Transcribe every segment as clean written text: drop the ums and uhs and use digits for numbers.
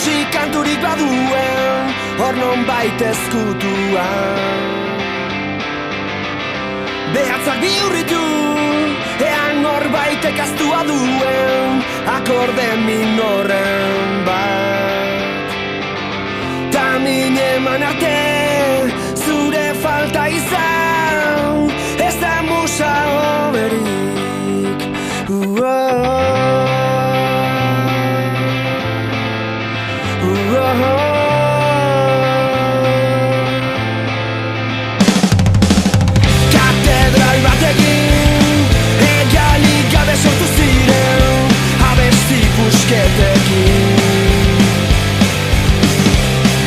ikusi kanturik baduen, hor nonbait ezkutua. Behatzak bihurritu, ean norbaitek aztua duen, akorde minoren bat. Ta min eman arte, zure falta izan, ez da musa hoberik. Katedral batekin, egalik gabe sortu ziren, abesti pusketekin.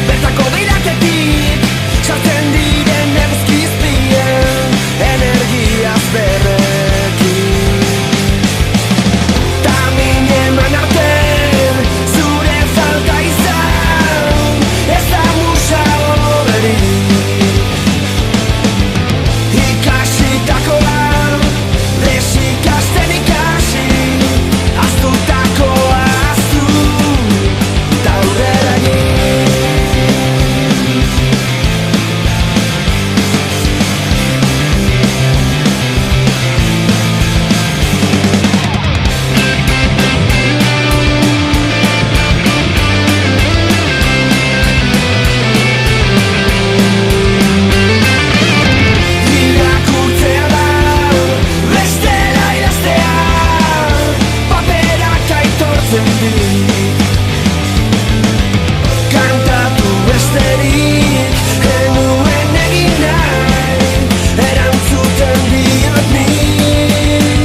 Bertako beiraketik, sartzen diren eguzkizpien, energiaz berrekin. Ta min eman arte, zure falta izan, ez da musa hoberik. Ikasitakoa, desikasten ikasi, aztutakoa aztu, eta aurrera egin. Irakurtzea da, bestela idaztea, paperak aitortzen dit. Kantatu besterik, enuen egin nahi, erantzuten diot nik.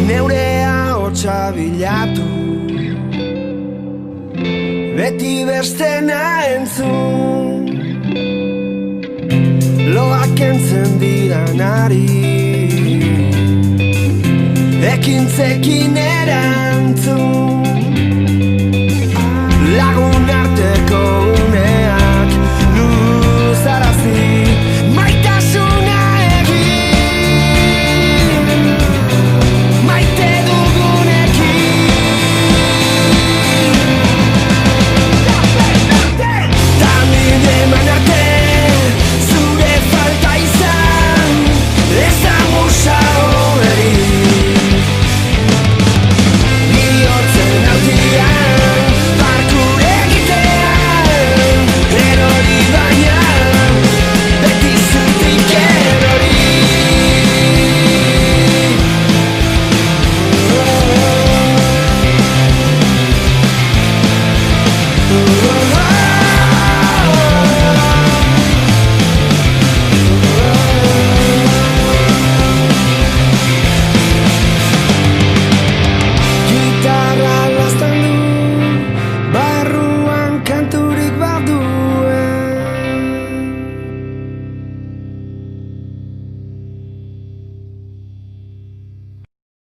Neure ahotsa bilatu, beti bestena entzun, loak entzen diranari, ekintzekin erantzun, lagun arteko